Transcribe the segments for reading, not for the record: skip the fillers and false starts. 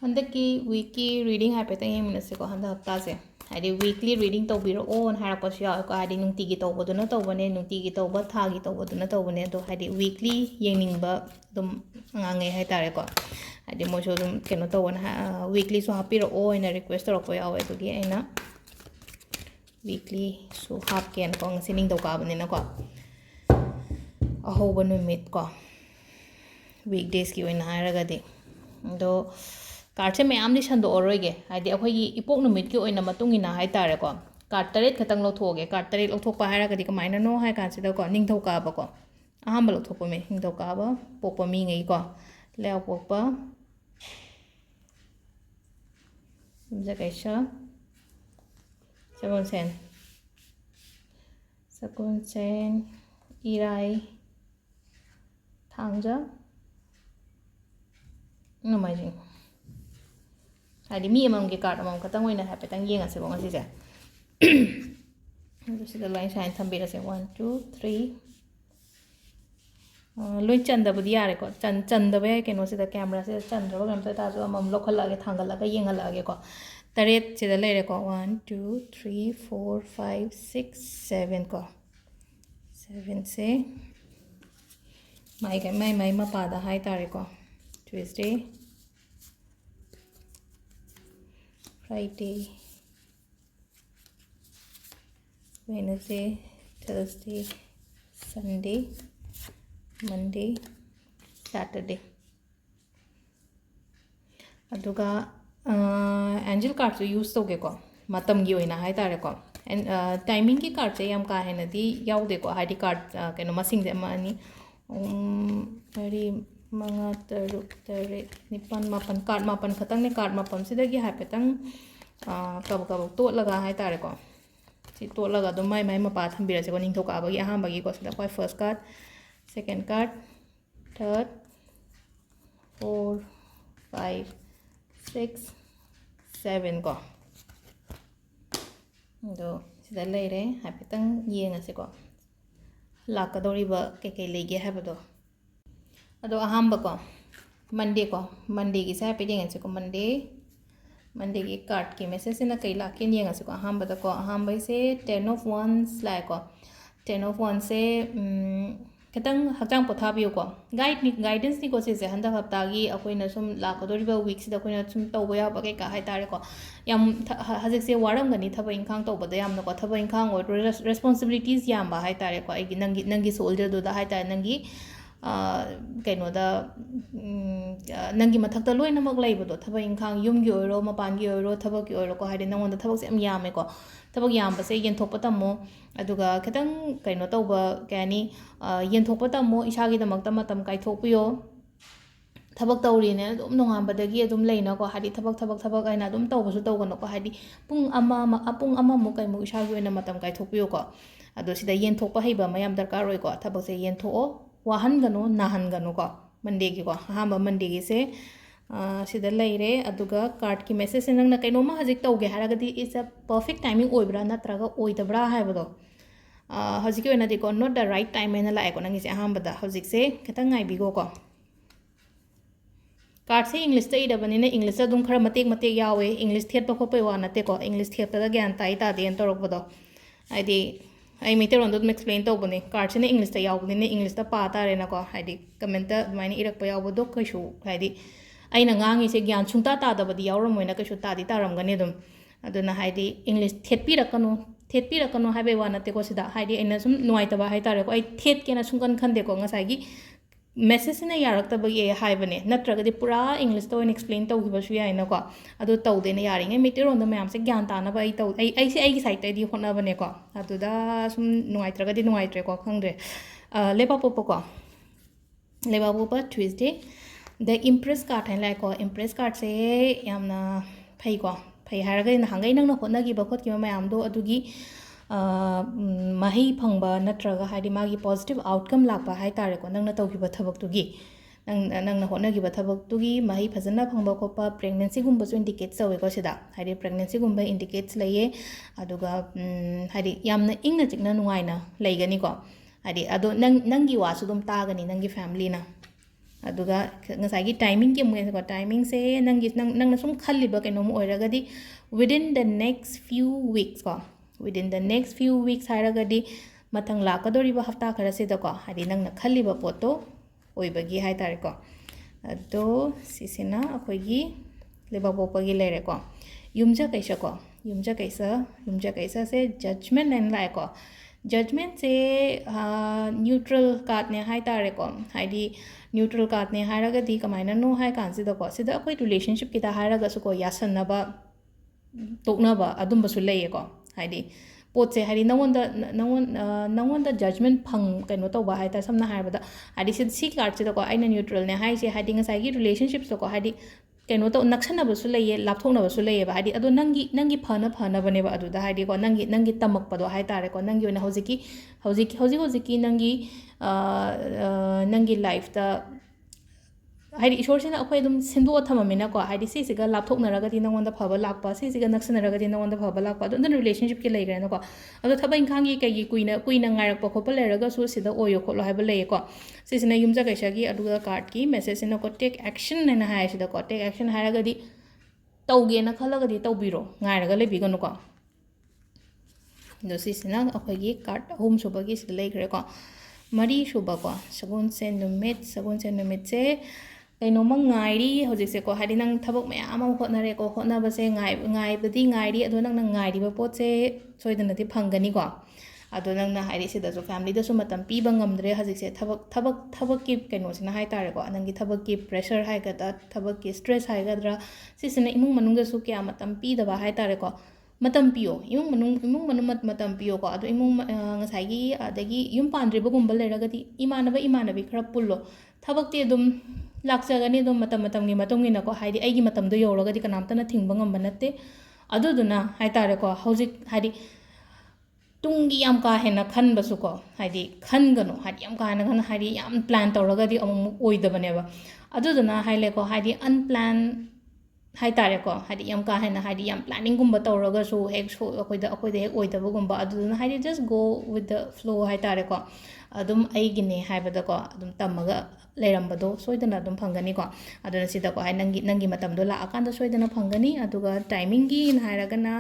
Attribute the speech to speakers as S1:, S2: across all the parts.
S1: हंदकी Vicky reading हाइफेक्टन येंगमिनसेको हंदक हप्तासे हाइदि weekly reading तौबिरओन हाइरकपसु यावको हाइदि नुंतिगी तौबदुना तौबने नुंतिगी तौबा थागी तौबदुना तौबने अदो हाइदि weekly येंगनिंगबा दुम अंगांगे हाइतारेको हाइदि मोसो दुम केनो तौबन वीकली सु हापिरओ ओइना रिक्वेस्ट तौरको यावे अदुगी अइना वीकली सु हापकेन को ngasi निंगदौकाबनेना को अहोबा नुमित को वीकडेज की ओइना हाइरगदि दो कार्ड से मैम संदोरोगे हाइदि अखोई इपोक नुमित की ओइना मतुंगिना हाइतारेको कार्ड 8 खतंग लौथोगे कार्ड 8 लौथोकपा हाइरगदि कमाइना नो हाइ कांसिदको निंगथौकाबको अहम लौथोकपा मे निंगथौकाबा पोकपा मींगई को लेव पोकपा जगैसा सगुनसेन इराई थांजा नमाइजिंग हाइदि मी अममगे कार्ड अमम खतंग ओइना हाइफेक्टंग येंगासेको ngasiसे सिदा लाइन साइन थंबिरसे 1 2 3 लोई चंदबदी यारेको चंदबे केनो सिदा कैमरा से चंद्रबा गमता ताजो अमम लोखलागे थांगलागा येंगलागे को 8 सिदा लेरेको 1 2 3 4 5 6 7 को 7 से माई मपादा हाइ तारेको Tuesday Friday, Wednesday, Thursday, Sunday, Monday, Saturday. अदुगा एंजल कार्ड यूज तौगेको मतमगी ओइना हाइ तारेको टाइमिंग की कार्ड से याम का हेनदी याउदेको हाइदि कार्ड केनो मसिंग दे मानी मरी मंगा तरुक तरे निपान मापन कार्ड मापन खतंग ने कार्ड मापन सिदगी हाइफेक्टंग कब कब तोलगा हाइ तारेको सि तोलगा दो माइ मपा थंबिरसेको निंगथौकाबगी अहांबगी को सिदा क्वाइ first card second card third 4 5 6 7 को दो सिदा लेरे हाइफेक्टंग येंगासेको लाकदोरिबा केके लेगे हाबदो अदो अहांबा को मंडे की साइड पे येंगासे को मंडे की कार्ड की मैसेज ना कई लाके येंगासे को अहांबा को अहांबा से 10 of wands लाए को 10 of wands से खतंग हचांग पोथाबियो को गाइडेंस नि को से हंदा हप्तागी अखोइना सुम लाकदोरिबा वीक सिदा अखोइना सुम तौबा याबा के का हाइ तारे को याम हजिक से वारमगनी थबा इंखांग तौबदा यामना को थबा इंखांग ओ रेस्पॉन्सिबिलिटीज यामबा हाइ तारे को आइगी नंगी सोल्जर दुदा हाइ तारे नंगी कैनोदा नंगी मथक्ता लोइनमक लैबदो थबक इंखांग युमगी ओइरो मपानगी ओइरो थबक ओइरो को हाइदे नंगोंदा थबक से यामेको थबक यामबसे येंथोकपा तमो अदुगा खतंग कैनो तौबा कैनी येंथोकपा तमो इसागीदमक्ता मतम काइथोकपियो थबक तौरीने अदुम नोंगांबदगी अदुम लैनाको हाइदि थबक आइना अदुम तौबसु तौगनोको हाइदि पुंग अमा मु कैमु इसागी ओइना मतम काइथोकपियोको अदो सिदा येंथोकपा हैबा मयाम दरकार ओइको थबक से येंथोओ वाहनगनो नाहनगनो को मंडे की को हाँ मंडे की से सिदा लेरे अदुगा कार्ड की मैसेज नंगना कैनोमा हजिक तौगे हारगदी इज अ परफेक्ट टाइमिंग ओइब्रा नत्रगा ओइदब्रा हाइबदो हजिक ओइनादि को नॉट द राइट टाइम एना लाएको नंगी से अहांबदा हजिक से खतंग आइबिगो को कार्ड से इंग्लिश ते इदबनिने इंग्लिश अदुम खरा मतेक यावे इंग्लिश थेटपा खोपै वा नतेको इंग्लिश थेटपदा ज्ञान ताई तादेन तोरकबदो हाइदि आई मैतेरोन दो एक्सप्लेन तौबने कार्ड से इंग्लिश ते यावबने इंग्लिश ता पा तारेनाको हाइदि कमेंट अदुमाइना इरकपा यावबदो कैसु हाइदि अइना ngangi se gyan chungta tadabadi yawramoina कैसु तादी तारमगने अदुम अदुना हाइदि इंग्लिश थेटपिरकनो हाइबे वा नतेको सिदा हाइदि अइना सुम नुवाइतबा हाइतारेको आई थेटकेना सुंकन खंदेको ngसागी मैसेज ने यारक्तबगी हाइबने नत्रगदि पूरा इंग्लिश तो एक्सप्लेन तौखिबसु याइनाको अदु तौदेने यारिङै मेटेरोन मैम से ज्ञान तानबा आई तौ आई से आइगी साइड होनाबनेको अदुदा सुम नुवाइत्रगदि नुवाइत्रेको खंद्रे लेपापोपको लेपापोपा ट्यूसडे द इम्प्रेस कार्ड है लाइको इम्प्रेस कार्ड से यामना फैको फै हारगदि नहांगै नंगना होतनागिबा खोतकिबा मैमदो अदुगी मही फंगबा नत्रगा हाइदि मागी पॉजिटिव आउटकम लापा हाइ तारेको नंगना तौखिबा थबक्तुगी नंगना होतनागिबा थबक्तुगी मही फजना फंगबा खोपा प्रेगनेंसी गुंबसु इंडिकेट तौवेको सिदा हाइदि प्रेगनेंसी गुंबा इंडिकेट्स लैये अदुगा हाइदि यामना इंगना चिकना नुवाइना लैगनिको हाइदि अदो नंगी वासु दुम तागनी नंगी फैमिलीना ꯑꯗꯨꯒ ꯉꯁꯥꯏꯒꯤ ꯇꯥꯏꯃꯤꯡꯒꯤ ꯑꯃꯨꯛ ꯌꯦꯡꯁꯤꯀꯣ ꯇꯥꯏꯃꯤꯡꯁꯦ ꯅꯪꯅ ꯁꯨꯝ ꯈꯜꯂꯤꯕ ꯀꯩꯅꯣꯝ ꯑꯣꯏꯔꯒꯗꯤ within the next few weeks ꯀꯣ within the next few weeks ꯍꯥꯏꯔꯒꯗꯤ ꯃꯊꯪ ꯂꯥꯛꯀꯗꯧꯔꯤꯕ ꯍꯞꯇꯥ ꯈꯔꯁꯤꯗꯀꯣ ꯍꯥꯏꯗꯤ ꯅꯪꯅ ꯈꯜꯂꯤꯕ ꯄꯣꯠꯇꯣ ꯑꯣꯏꯕꯒꯤ ꯍꯥꯏꯇꯥꯔꯦꯀꯣ ꯑꯗꯣ ꯁꯤꯁꯤꯅ ꯑꯩꯈꯣꯏꯒꯤ ꯂꯩꯕꯥꯛꯄꯣꯛꯄꯒꯤ ꯂꯩꯔꯦꯀꯣ ꯌꯨꯝꯖꯀꯩꯁꯀꯣ ꯌꯨꯝꯖꯀꯩꯁꯁꯦ ꯖꯖꯃꯦꯟ ꯍꯥꯏꯅ ꯂꯥꯛꯑꯦꯀꯣ ꯖꯖꯃꯦꯟꯁꯦ ꯅ꯭ꯌꯨꯇ꯭ꯔꯦꯜ ꯀꯥꯔꯠꯅꯦ ꯍꯥꯏꯇꯥꯔꯦꯀꯣ ꯍꯥꯏꯗꯤ ꯅ꯭ꯌꯨꯇ꯭ꯔꯦꯜ ꯀꯥꯔꯠꯅꯦ ꯍꯥꯏꯔꯒꯗꯤ ꯀꯃꯥꯏꯅꯅꯣ ꯍꯥꯏ ꯀꯥꯟꯁꯤꯗꯀꯣ ꯁꯤꯗ ꯑꯩꯈꯣꯏ ꯔꯤꯂꯦꯁꯟꯁꯤꯞꯀꯤꯗ ꯍꯥꯏꯔꯒꯁꯨꯀꯣ ꯌꯥꯁꯟꯅꯕ ꯇꯣꯛꯅꯕ ꯑꯗꯨꯝꯕꯁꯨ ꯂꯩꯌꯦꯀꯣ ꯍꯥꯏꯗꯤ ꯄꯣꯠꯁꯦ ꯍꯥꯏꯗꯤ ꯅꯪꯉꯣꯟꯗ ꯖꯖꯃꯦꯟ ꯀꯩꯅꯣ ꯇꯧꯕ ꯍꯥꯏꯇꯥꯔꯦ ꯁꯝꯅ ꯍꯥꯏꯔꯕꯗ ꯍꯥꯏꯗꯤ ꯁꯤ ꯀꯥꯔꯠꯁꯤꯗꯀꯣ ꯑꯩꯅ ꯅ꯭ꯌꯨꯇ꯭ꯔꯦꯜꯅꯦ ꯍꯥꯏꯁꯦ ꯍꯥꯏꯗꯤ ꯉꯁꯥꯏꯒꯤ ꯔꯤꯂꯦꯁꯟꯁꯤꯞꯁꯇꯀꯣ ꯍꯥꯏꯗꯤ ꯀꯩꯅꯣ ꯅꯛꯁꯟꯅꯕꯁꯨ ꯂꯩꯌꯦ ꯂꯥꯞꯊꯣꯛꯅꯕꯁꯨ ꯂꯩꯌꯦꯕ ꯍꯥꯏꯗꯤ ꯑꯗꯣ ꯅꯪꯒꯤ ꯐꯅꯕꯅꯦꯕ ꯑꯗꯨꯗ ꯍꯥꯏꯗꯤꯀꯣ ꯅꯪꯒꯤ ꯇꯝꯃꯛꯄꯗꯣ ꯍꯥꯏꯇꯥꯔꯦꯀꯣ ꯅꯪꯒꯤ ꯑꯣꯏꯅ ꯍꯧꯖꯤꯛꯀꯤ ꯅꯪꯒꯤ ꯂꯥꯏꯐꯇ ꯍꯥꯏꯗꯤ ꯏꯁꯣꯔꯁꯤꯅ ꯑꯩꯈꯣꯏ ꯑꯗꯨꯝ ꯁꯤꯟꯗꯣꯛꯑ ꯊꯝꯃꯝꯃꯤꯅꯀꯣ ꯍꯥꯏꯗꯤ ꯁꯤꯁꯤꯒ ꯂꯥꯞꯊꯣꯛꯅꯔꯒꯗꯤ ꯅꯪꯉꯣꯟꯗ ꯐꯕ ꯂꯥꯛꯄ ꯁꯤꯁꯤꯒ ꯅꯛꯁꯟꯅꯔꯒꯗꯤ ꯅꯪꯉꯣꯟda ꯐꯕ ꯂꯥꯛꯄ ꯑꯗꯨꯅ ꯔꯤꯂꯦꯁꯟshipꯀꯤ ꯂꯩꯈ꯭ꯔꯦꯅꯀꯣ ꯑꯗꯣ ꯊꯕꯛ ꯏꯪꯈꯥꯡꯒꯤ ꯀꯩꯒꯤ ꯀꯨꯏꯅ ꯉꯥꯏꯔꯛꯄ ꯈꯣꯠꯄ ꯂꯩꯔꯒꯁꯨ ꯁꯤꯗ ꯑꯣꯏꯌꯣ ꯈꯣꯠꯂꯣ ꯍꯥꯏꯕ ꯂꯩꯌꯦꯀꯣ ꯁꯤꯁꯤꯅ ꯌꯨꯝꯖꯀꯩꯁꯒꯤ ꯑꯗꯨꯒ ꯀꯥꯔꯠꯀꯤ ꯃꯦꯁꯦꯖꯁꯤꯅꯀꯣ ꯇꯦꯛ ꯑꯦꯛꯁꯟ ꯍꯥꯏꯅ ꯍꯥꯏꯁꯤꯗꯀꯣ ꯇꯦꯛ ꯑꯦꯛꯁꯟ ꯍꯥꯏꯔꯒꯗꯤ ꯇꯧꯒꯦꯅ ꯈꯜꯂꯒꯗꯤ ꯇꯧꯕꯤꯔꯣ ꯉꯥꯏꯔꯒ ꯂꯩꯕꯤꯒꯅꯨꯀꯣ ꯑꯗꯣ ꯁꯤꯁꯤꯅ ꯑꯩꯈꯣꯏꯒꯤ ꯀꯥꯔꯠ ꯑꯍꯨꯝ ꯁꯨꯕꯒꯤ ꯁꯤꯗ ꯂꯩꯈ꯭ꯔꯦꯀꯣ ꯃꯔꯤ ꯁꯨꯕꯀꯣ ꯁꯒꯣꯜꯁꯦꯟ ꯅꯨꯃꯤꯠꯁꯦ ꯀꯩꯅꯣꯝꯃ ꯉꯥꯏꯔꯤ ꯍꯧꯖꯤꯛꯁꯦꯀꯣ ꯍꯥꯏꯗꯤ ꯅꯪ ꯊꯕꯛ ꯃꯌꯥꯝ ꯑꯃ ꯍꯣꯠꯅꯔꯦꯀꯣ ꯍꯣꯠꯅꯕꯁꯦ ꯉꯥꯏꯕꯗꯤ ꯉꯥꯏꯔꯤ ꯑꯗꯣ ꯅꯪꯅ ꯉꯥꯏꯔꯤꯕ ꯄꯣꯠꯁꯦ ꯁꯣꯏꯗꯅꯗꯤ ꯐꯪꯒꯅꯤꯀꯣ ꯑꯗꯣ ꯅꯪꯅ ꯍꯥꯏꯗꯤ ꯁꯤꯗꯁꯨ ꯐꯦꯃꯤꯂꯤꯗꯁꯨ ꯃꯇꯝ ꯄꯤꯕ ꯉꯝꯗ꯭ꯔꯦ ꯍꯧꯖꯤꯛꯁꯦ ꯊꯕꯛꯀꯤ ꯀꯩꯅꯣꯁꯤꯅ ꯍꯥꯏꯇꯥꯔꯦꯀꯣ ꯅꯪꯒꯤ ꯊꯕꯛꯀꯤ ꯄ꯭ꯔꯦꯁꯔ ꯍꯥꯏꯒꯗ꯭ꯔꯥ ꯊꯕꯛꯀꯤ ꯁ꯭ꯇ꯭ꯔꯦꯁ ꯍꯥꯏꯒꯗ꯭ꯔꯥ ꯁꯤꯁꯤꯅ ꯏꯃꯨꯡ ꯃꯅꯨꯡꯗꯁꯨ ꯀꯌꯥ ꯃꯇꯝ ꯄꯤꯗꯕ ꯍꯥꯏꯇꯥꯔꯦꯀோ ꯃꯇꯝ ꯄꯤꯌꯣ ꯏꯃꯨꯡ ꯃꯅꯨꯡ ꯃꯇꯝ ꯄꯤꯌꯣꯀꯣ ꯑꯗꯣ ꯉꯁꯥꯏꯒꯤ ꯑꯗꯒꯤ ꯌꯨꯝ ꯄꯥꯟꯗ꯭ꯔꯤꯕꯒꯨꯝꯕ ꯂꯩꯔꯒꯗꯤ ꯏꯃꯥꯟꯅꯕꯤ ꯈꯔ ꯄꯨꯜꯂꯣ ꯊꯕꯛꯇꯤ ꯑꯗꯨꯝ ꯂꯥꯛꯆꯒꯅꯤ ꯑꯗꯨꯝ ꯃꯇꯝꯒꯤ ꯃꯇꯨꯡ ꯏꯟꯅꯀꯣ ꯍꯥꯏꯗꯤ ꯑꯩꯒꯤ ꯃꯇꯝꯗꯣ ꯌꯧꯔꯒꯗꯤ ꯀꯅꯥꯝꯇꯅ ꯊꯤꯡꯕ ꯉꯝꯕ ꯅꯠꯇꯦ ꯑꯗꯨꯗꯨꯅ ꯍꯥꯏꯇꯥꯔꯦꯀꯣ ꯍꯧꯖꯤꯛ ꯍꯥꯏꯗꯤ ꯇꯨꯡꯒꯤ ꯌꯥꯝ ꯀꯥ ꯍꯦꯟꯅ ꯈꯟꯕꯁꯨꯀꯣ ꯍꯥꯏꯗꯤ ꯈꯟꯒꯅꯨ ꯍꯥꯏꯗꯤ ꯌꯥꯝ ꯀꯥ ꯍꯦꯟꯅ ꯍꯥꯏꯗꯤ ꯌꯥꯝ ꯄ꯭ꯂꯥꯟ ꯇꯧꯔꯒꯗꯤ ꯑꯃꯨꯛ ꯑꯣꯏꯗꯕꯅꯦꯕ ꯑꯗꯨꯗꯨꯅ ꯍꯥꯏꯂꯦꯀꯣ ꯍꯥꯏꯗꯤ ꯑꯟꯄ꯭ꯂꯥꯟ ꯍꯥꯏꯇꯥꯔꯦꯀꯣ ꯍꯥꯏꯗꯤ ꯌꯥꯝ ꯀꯥ ꯍꯦꯟꯅ ꯍꯥꯏꯗꯤ ꯌꯥꯝ ꯄ꯭ꯂꯥꯅꯤꯡꯒꯨꯝꯕ ꯇꯧꯔꯒꯁꯨ ꯑꯩꯈꯣꯏꯗ ꯍꯦꯛ ꯑꯣꯏꯗꯕꯒꯨꯝꯕ ꯑꯗꯨꯗꯨꯅ ꯍꯥꯏꯗꯤ just go with the flow ꯍꯥꯏꯇꯥꯔꯦꯀꯣ ꯑꯗꯨꯝ ꯑꯩꯒꯤꯅꯦ ꯍꯥꯏꯕꯗꯀꯣ ꯑꯗꯨꯝ ꯇꯝꯃꯒ ꯂꯩꯔꯝꯕꯗꯣ ꯁꯣꯏꯗꯅ ꯑꯗꯨꯝ ꯐꯪꯒꯅꯤꯀꯣ ꯑꯗꯨꯅ ꯁꯤꯗꯀꯣ ꯅꯪꯒꯤ ꯃꯇꯝꯗꯣ ꯂꯥꯛꯑꯀꯥꯟꯗ ꯁꯣꯏꯗꯅ ꯐꯪꯒꯅꯤ ꯑꯗꯨꯒ ꯇꯥꯏꯃꯤꯡꯒꯤꯅ ꯍꯥꯏꯔꯒꯅ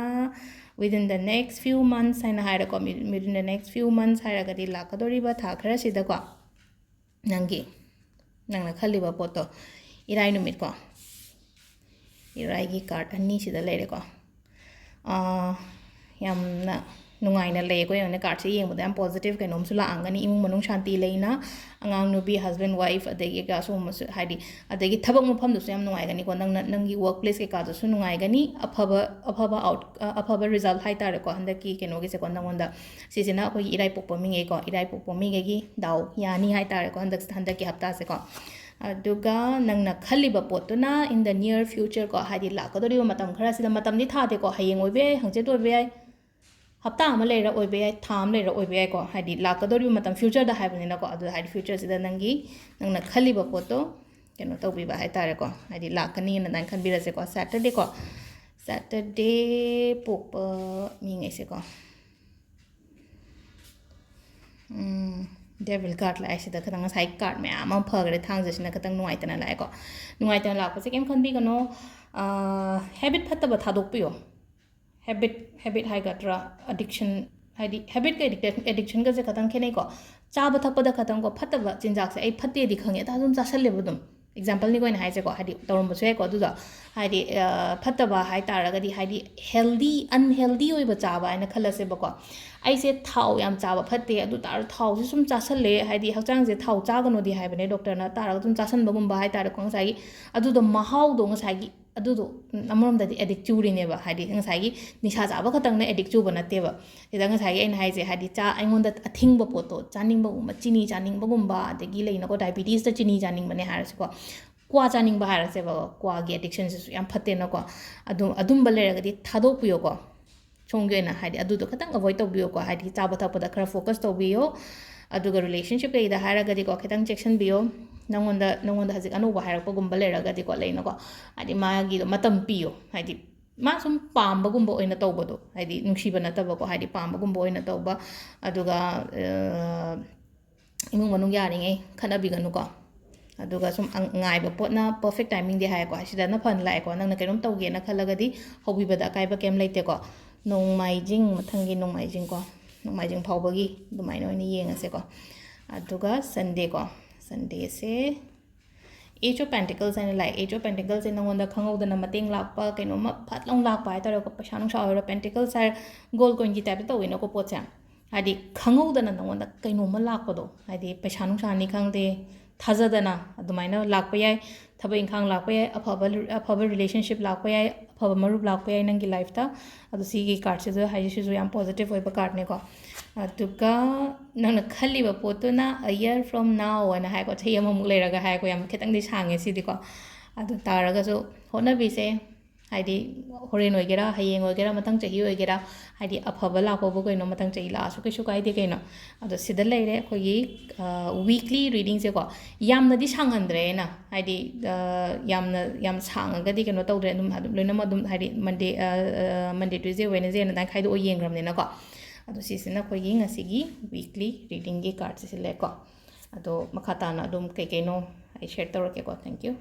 S1: within the next few months ꯍꯥꯏꯅ ꯍꯥꯏꯔꯦꯀꯣ within the next few months ꯍꯥꯏꯔꯒꯗꯤ ꯂꯥꯛꯀꯗꯧꯔꯤꯕ ꯊꯥ ꯈꯔꯁꯤꯗꯀꯣ ꯅꯪꯅ ꯈꯜꯂꯤꯕ ꯄꯣꯠꯇꯣ ꯏꯔꯥꯏ ꯅꯨꯃꯤꯠꯀꯣ ꯏꯔꯥꯏꯒꯤ ꯀꯥꯔꯠ ꯑꯅꯤꯁꯤꯗ ꯂꯩꯔꯦꯀꯣ ꯌꯥꯝꯅ ꯅꯨꯡꯉꯥꯏꯅ ꯂꯩꯌꯦꯀꯣ ꯌꯦꯡꯉꯣꯅꯦ ꯀꯥꯔꯠꯁꯦ ꯌꯦꯡꯕꯗ ꯌꯥꯝ ꯄꯣꯖꯤꯇꯤቭ ꯀꯩꯅꯣꯝꯁꯨ ꯂꯥꯛꯑꯝꯒꯅꯤ ꯏꯃꯨꯡ ꯃꯅꯨꯡ ꯁꯥꯟꯇꯤ ꯂꯩꯅ ꯑꯉꯥꯡ ꯅꯨꯄꯤ ꯍꯁꯕꯦꯟ ꯋꯥꯏꯐ ꯑꯗꯒꯤ ꯁꯤꯒꯨꯝꯕꯁꯨ ꯍꯥꯏꯗꯤ ꯑꯗꯒꯤ ꯊꯕꯛ ꯃꯐꯝꯗꯨꯁꯨ ꯌꯥꯝ ꯅꯨꯡꯉꯥꯏꯒꯅꯤꯀꯣ ꯅꯪꯒꯤ ꯋꯔꯛ ꯄ꯭लेꯁ ꯀꯩꯀꯥꯗꯨꯁꯨ ꯅꯨꯡꯉꯥꯏꯒꯅꯤ ꯑꯐꯕ ꯔꯤꯖꯜꯠ ꯍꯥꯏꯇꯥꯔꯦꯀꯣ ꯍꯟꯗꯛꯀꯤ ꯀꯩꯅꯣꯒꯤꯁꯦꯀꯣ ꯅꯪꯉꯣꯟꯗ ꯁꯤꯁꯤꯅ ꯑꯩꯈꯣꯏꯒꯤ ꯏꯔꯥꯏꯄꯣꯛꯄ ꯃꯤꯉꯩꯀꯣ ꯏꯔꯥꯏꯄꯣꯛꯄ ꯃꯤꯉꯩꯒꯤ ꯗꯥꯎ ꯌꯥꯅꯤ ꯍꯥꯏꯇꯥꯔꯦꯀꯣ ꯍꯟꯗꯛꯀꯤ ꯍꯞꯇꯥꯁꯦꯀꯣ ꯑꯗꯨꯒ ꯅꯪꯅ ꯈꯜꯂꯤꯕ ꯄꯣꯠꯇꯨꯅ ꯏꯟ ꯗ ꯅꯤꯌꯔ ꯐ꯭ꯌꯨꯆꯔ ꯍꯥꯏꯗꯤ ꯂꯥꯛꯀꯗꯧꯔꯤꯕ ꯃꯇꯝ ꯈꯔꯁꯤꯗ ꯃꯇꯝꯗꯤ ꯊꯥꯗꯦꯀꯣ ꯍꯌꯦꯡ ꯑꯣꯏꯕ ꯌꯥꯏ ꯍꯪꯆꯤꯠ ꯑꯣꯏꯕ ꯌꯥꯏ ꯍꯞꯇꯥ ꯑꯃ ꯂꯩꯔ ꯑꯣꯏꯕ ꯌꯥꯏ ꯊꯥ ꯑꯃ ꯂꯩꯔ ꯑꯣꯏꯕ ꯌꯥꯏꯀꯣ ꯍꯥꯏꯗꯤ ꯂꯥꯛꯀꯗꯧꯔꯤꯕ ꯃꯇꯝ ꯐ꯭ꯌꯨꯆꯔꯗ ꯍꯥꯏꯕꯅꯤꯅꯀꯣ ꯑꯗꯨ ꯍꯥꯏꯗꯤ ꯐ꯭ꯌꯨꯆꯔꯁꯤꯗ ꯅꯪꯅ ꯈꯜꯂꯤꯕ ꯄꯣꯠꯇꯣ ꯀꯩꯅꯣ ꯇꯧꯕꯤꯕ ꯍꯥꯏꯇꯥꯔꯦꯀꯣ ꯍꯥꯏꯗꯤ ꯂꯥꯛꯀꯅꯤꯅ ꯑꯗꯨꯃꯥꯏꯅ ꯈꯟꯕꯤꯔꯁꯦꯀꯣ ꯁꯦꯇꯔꯗꯦ ꯄꯣꯛꯄ ꯃꯤꯉꯩꯁꯦꯀꯣ ꯗꯦꯚꯤꯜ ꯀꯥꯔꯠ ꯂꯥꯛꯑꯦ ꯁꯤꯗ ꯈꯤꯇꯪ ꯉꯁꯥꯏ ꯀꯥꯔꯠ ꯃꯌꯥꯝ ꯑꯃ ꯐꯈ꯭ꯔꯦ ꯊꯥꯡꯖꯁꯤꯅ ꯈꯤꯇꯪ ꯅꯨꯡꯉꯥꯏꯇꯅ ꯂꯥꯛꯑꯦꯀꯣ ꯅꯨꯡꯉꯥꯏꯇꯅ ꯂꯥꯛꯄꯁꯦ ꯀꯩꯝ ꯈꯟꯕꯤꯒꯅꯣ ꯍꯦꯕꯤꯠ ꯐꯠꯇꯕ ꯊꯥꯗꯣꯛꯄꯤꯌꯣ ꯍꯦꯕꯤꯠ ꯍꯥꯏꯒꯗ꯭ꯔꯥ ꯑꯦꯗꯤꯛꯁꯟ ꯍꯥꯏꯗꯤ ꯍꯦꯕꯤꯠꯀ ꯑꯦꯗꯤꯛꯁꯟꯒꯁꯦ ꯈꯇꯪ ꯈꯦꯠꯅꯩꯀꯣ ꯆꯥꯕ ꯊꯛꯄꯗ ꯈꯇꯪꯀꯣ ꯐꯠꯇꯕ ꯆꯤꯟꯖꯥꯛꯁꯦ ꯑꯩ ꯐꯠꯇꯦꯗꯤ ꯈꯪꯉꯦ ꯑꯗ ꯑꯗꯨꯝ ꯆꯥꯁꯜꯂꯦꯕ ꯑꯗꯨꯝ ꯑꯦꯛꯖꯥꯝꯄꯜꯅꯤꯀꯣ ꯑꯣꯏꯅ ꯍꯥꯏꯁꯦꯀꯣ ꯍꯥꯏꯗꯤ ꯇꯧꯔꯝꯕꯁꯨ ꯌꯥꯏꯀꯣ ꯑꯗꯨꯗꯣ ꯍꯥꯏꯗꯤ ꯐꯠꯇꯕ ꯍꯥꯏ ꯇꯥꯔꯒꯗꯤ ꯍꯥꯏꯗꯤ ꯑꯟꯍꯦꯜꯗꯤ ꯑꯣꯏꯕ ꯆꯥꯕ ꯍꯥꯏꯅ ꯈꯜꯂꯁꯦꯕꯀꯣ ꯑꯩꯁꯦ ꯊꯥꯎ ꯌꯥꯝ ꯆꯥꯕ ꯐꯠꯇꯦ ꯑꯗꯨ ꯇꯥꯔꯁꯨ ꯊꯥꯎꯁꯦ ꯁꯨꯝ ꯆꯥꯁꯜꯂꯦ ꯍꯥꯏꯗꯤ ꯍꯛꯆꯥꯡꯁꯦ ꯊꯥꯎ ꯆꯥꯒꯅꯣꯗꯤ ꯍꯥꯏꯕꯅꯦ ꯗꯣꯛꯇꯔꯅ ꯇꯥꯔꯒ ꯑꯗꯨꯝ ꯆꯥꯁꯟꯕꯒꯨꯝꯕ ꯍꯥꯏꯇꯥꯔꯦꯀꯣ ꯉꯁꯥꯏꯒꯤ ꯑꯗꯨꯗꯣ ꯃꯍꯥꯎꯗꯣ ꯉꯁꯥꯏꯒꯤ ꯑꯗꯨꯗꯣ ꯑꯃꯔꯣꯝꯗꯗꯤ ꯑꯦꯗꯤꯛ ꯆꯨꯔꯤꯅꯦꯕ ꯍꯥꯏꯗꯤ ꯉꯁꯥꯏꯒꯤ ꯅꯤꯁꯥ ꯆꯥꯕ ꯈꯛꯇꯪꯅ ꯑꯦꯗꯤꯛ ꯆꯨꯕ ꯅꯠꯇꯦꯕ ꯁꯤꯗ ꯉꯁꯥꯏꯒꯤ ꯑꯩꯅ ꯍꯥꯏꯁꯦ ꯍꯥꯏꯗꯤ ꯑꯩꯉꯣꯟꯗ ꯑꯊꯤꯡꯕ ꯄꯣꯠꯇꯣ ꯆꯥꯅꯤꯡꯕꯒꯨꯝꯕ ꯆꯤꯅꯤ ꯆꯥꯅꯤꯡꯕꯒꯨꯝꯕ ꯑꯗꯒꯤ ꯂꯩꯅꯀꯣ ꯗꯥꯏꯕꯤꯇꯤꯁꯇ ꯆꯤꯅꯤ ꯆꯥꯅꯤꯡꯕꯅꯦ ꯍꯥꯏꯔꯁꯤꯀꯣ ꯀ꯭ꯋꯥ ꯆꯥꯅꯤꯡꯕ ꯍꯥꯏꯔꯁꯦꯕ ꯀ꯭ꯋꯥꯒꯤ ꯑꯦꯗꯤꯛꯁꯟꯁꯤꯁꯨ ꯌꯥꯝ ꯐꯠꯇꯦꯅꯀꯣ ꯑꯗꯨꯝꯕ ꯂꯩꯔꯒꯗꯤ ꯊꯥꯗꯣꯛꯄꯤꯌꯣꯀꯣ ꯁꯣꯝꯒꯤ ꯑꯣꯏꯅ ꯍꯥꯏꯗꯤ ꯑꯗꯨꯗꯣ ꯈꯤꯇꯪ ꯑꯦꯚꯣꯏꯗ ꯇꯧꯕꯤꯌꯣꯀꯣ ꯍꯥꯏꯗꯤ ꯆꯥꯕ ꯊꯛꯄꯗ ꯈꯔ ꯐꯣꯀꯁ ꯇꯧꯕꯤꯌꯣ ꯑꯗꯨꯒ ꯔꯤꯂꯦꯁꯟship ꯀꯩꯗ ꯍꯥꯏꯔꯒꯗꯤꯀꯣ ꯈꯤꯇꯪ ꯆꯦꯛꯁꯤꯟꯕꯤꯌꯣ ꯅꯪꯉꯣꯟꯗ ꯍꯧꯖꯤꯛ ꯑꯅꯧꯕ ꯍꯥꯏꯔꯛꯄꯒꯨꯝꯕ ꯂꯩꯔꯒꯗꯤꯀꯣ ꯂꯩꯅꯀꯣ ꯍꯥꯏꯗꯤ ꯃꯥꯒꯤꯗꯣ ꯃꯇꯝ ꯄꯤꯌꯣ ꯍꯥꯏꯗꯤ ꯃꯥ ꯁꯨꯝ ꯄꯥꯝꯕꯒꯨꯝꯕ ꯑꯣꯏꯅ ꯇꯧꯕꯗꯣ ꯍꯥꯏꯗꯤ ꯅꯨꯡꯁꯤꯕ ꯅꯠꯇꯕꯀꯣ ꯍꯥꯏꯗꯤ ꯄꯥꯝꯕꯒꯨꯝꯕ ꯑꯣꯏꯅ ꯇꯧꯕ ꯑꯗꯨꯒ ꯏꯃꯨꯡ ꯃꯅꯨꯡ ꯌꯥꯔꯤꯉꯩ ꯈꯠꯅꯕꯤꯒꯅꯨꯀꯣ ꯑꯗꯨꯒ ꯁꯨꯝ ꯉꯥꯏꯕ ꯄꯣꯠꯅ ꯄꯔꯐꯦꯛ ꯇꯥꯏꯃꯤꯡꯗꯤ ꯍꯥꯏꯀꯣ ꯁꯤꯗꯅ ꯐꯅ ꯂꯥꯛꯑꯦꯀꯣ ꯅꯪꯅ ꯀꯩꯅꯣꯝ ꯇꯧꯒꯦꯅ ꯈꯜꯂꯒꯗꯤ ꯍꯧꯕꯤꯕꯗ ꯑꯀꯥꯏꯕ ꯀꯩꯝ ꯂꯩꯇꯦꯀꯣ ꯅꯣꯡꯃꯥꯏꯖꯤꯡ ꯃꯊꯪꯒꯤ ꯅꯣꯡꯃꯥꯏꯖꯤꯡꯀꯣ ꯅꯣꯡꯃꯥꯏꯖꯤꯡ ꯐꯥꯎꯕꯒꯤ ꯑꯗꯨꯃꯥꯏꯅ ꯑꯣꯏꯅ ꯌꯦꯡꯉꯁꯦꯀꯣ ꯑꯗꯨꯒ ꯁꯟꯗꯦꯀꯣ ꯁꯟꯗꯦꯁꯦ ꯑꯦꯖ ꯑꯣꯐ ꯄꯦꯟꯇꯤꯀꯜꯁ ꯍꯥꯏꯅ ꯂꯥꯛꯑꯦ ꯑꯦꯖ ꯑꯣꯐ ꯄꯦꯟꯇꯤꯀꯜꯁꯦ ꯅꯪꯉꯣꯟꯗ ꯈꯪꯍꯧꯗꯅ ꯃꯇꯦꯡ ꯂꯥꯛꯄ ꯀꯩꯅꯣꯝꯃ ꯐꯠ ꯂꯥꯎ ꯂꯥꯛꯄ ꯍꯥꯏꯇꯥꯔꯦꯀꯣ ꯄꯩꯁꯥ ꯅꯨꯡꯁꯥ ꯑꯣꯏꯔꯣ ꯄꯦꯟꯇꯤꯀꯜꯁ ꯍꯥꯏꯔ ꯒꯣꯜ ꯀꯣꯏꯟꯒꯤ ꯇꯥꯏꯞꯇ ꯇꯧꯋꯤꯅꯀꯣ ꯄꯣꯠꯁꯦ ꯍꯥꯏꯗꯤ ꯈꯪꯍꯧꯗꯅ ꯅꯪꯉꯣꯟꯗ ꯀꯩꯅꯣꯝꯃ ꯂꯥꯛꯄꯗꯣ ꯍꯥꯏꯗꯤ ꯄꯩꯁꯥ ꯅꯨꯡꯁꯥꯅꯤ ꯈꯪꯗꯦ ꯊꯥꯖꯗꯅ ꯑꯗꯨꯃꯥꯏꯅ ꯂꯥꯛꯄ ꯌꯥꯏ ꯊꯕꯛ ꯏꯪꯈꯥꯡ ꯂꯥꯛꯄ ꯌꯥꯏ ꯑꯐꯕ ꯔꯤꯂꯦꯁꯟship ꯂꯥꯛꯄ ꯌꯥꯏ ꯑꯐꯕ ꯃꯔꯨꯞ ꯂꯥꯛꯄ ꯌꯥꯏ ꯅꯪꯒꯤ ꯂꯥꯏꯐꯇ ꯑꯗꯣ ꯁꯤꯒꯤ ꯀꯥꯔꯠꯁꯤꯁꯨ ꯍꯥꯏꯁꯤꯁꯨ ꯌꯥꯝ ꯄꯣꯖꯤꯇꯤቭ ꯑꯣꯏꯕ ꯀꯥꯔꯠꯅꯦꯀꯣ ꯑꯗꯨꯒ ꯅꯪꯅ ꯈꯜꯂꯤꯕ ꯄꯣꯠꯇꯨꯅ ꯑ ꯌꯔ ꯐ꯭ꯔꯣꯝ ꯅꯥꯎ ꯍꯥꯏꯅ ꯍꯥꯏꯀꯣ ꯆꯍꯤ ꯑꯃꯃꯨꯛ ꯂꯩꯔꯒ ꯍꯥꯏꯀꯣ ꯌꯥꯝ ꯈꯤꯇꯪꯗꯤ ꯁꯥꯡꯉꯦ ꯁꯤꯗꯤꯀꯣ ꯑꯗꯨ ꯇꯥꯔꯒꯁꯨ ꯍꯣꯠꯅꯕꯤꯁꯦ ꯍꯥꯏꯗꯤ ꯍꯣꯔꯦꯟ ꯑꯣꯏꯒꯦꯔꯥ ꯍꯌꯦꯡ ꯑꯣꯏꯒꯦꯔꯥ ꯃꯊꯪ ꯆꯍꯤ ꯑꯣꯏꯒꯦꯔꯥ ꯍꯥꯏꯗꯤ ꯑꯐꯕ ꯂꯥꯛꯄꯕꯨ ꯀꯩꯅꯣ ꯃꯊꯪ ꯆꯍꯤ ꯂꯥꯛꯑꯁꯨ ꯀꯩꯁꯨ ꯀꯥꯏꯗꯦ ꯀꯩꯅꯣ ꯑꯗꯣ ꯁꯤꯗ ꯂꯩꯔꯦ ꯑꯩꯈꯣꯏꯒꯤ ꯋꯤꯛꯂꯤ ꯔꯤꯗꯤꯡꯁꯦꯀꯣ ꯌꯥꯝꯅꯗꯤ ꯁꯥꯡꯍꯟꯗ꯭ꯔꯦ ꯑꯩꯅ ꯍꯥꯏꯗꯤ ꯌꯥꯝ ꯁꯥꯡꯉꯒꯗꯤ ꯀꯩꯅꯣ ꯇꯧꯗ꯭ꯔꯦ ꯑꯗꯨꯝ ꯂꯣꯏꯅꯃꯛ ꯑꯗꯨم ꯍꯥꯏꯗꯤ ꯃꯟꯗꯦ ꯇ꯭ꯌꯨꯁꯗꯦ ꯋꯦꯅꯁꯗꯦ ꯑꯗꯨꯃꯥꯏꯅ ꯈꯥꯏꯗꯣꯛꯑ ꯌꯦꯡꯈ꯭ꯔꯕꯅꯤꯅꯀꯣ ꯑꯗꯣ ꯁꯤꯁꯤꯅ ꯑꯩꯈꯣꯏꯒꯤ ꯉꯁꯤꯒꯤ ꯋꯤꯛꯂꯤ ꯔꯤꯗꯤꯡꯒꯤ ꯀꯥꯔꯠꯁꯦ ꯁꯤꯜꯂꯦꯀꯣ ꯑꯗꯣ ꯃꯈꯥ ꯇꯥꯅ ꯑꯗꯨꯝ ꯀꯩꯀꯩꯅꯣ ꯑꯩ ꯁꯦꯌꯔ ꯇꯧꯔꯛꯀꯦꯀꯣ ꯊꯦꯡꯛ ꯌꯨ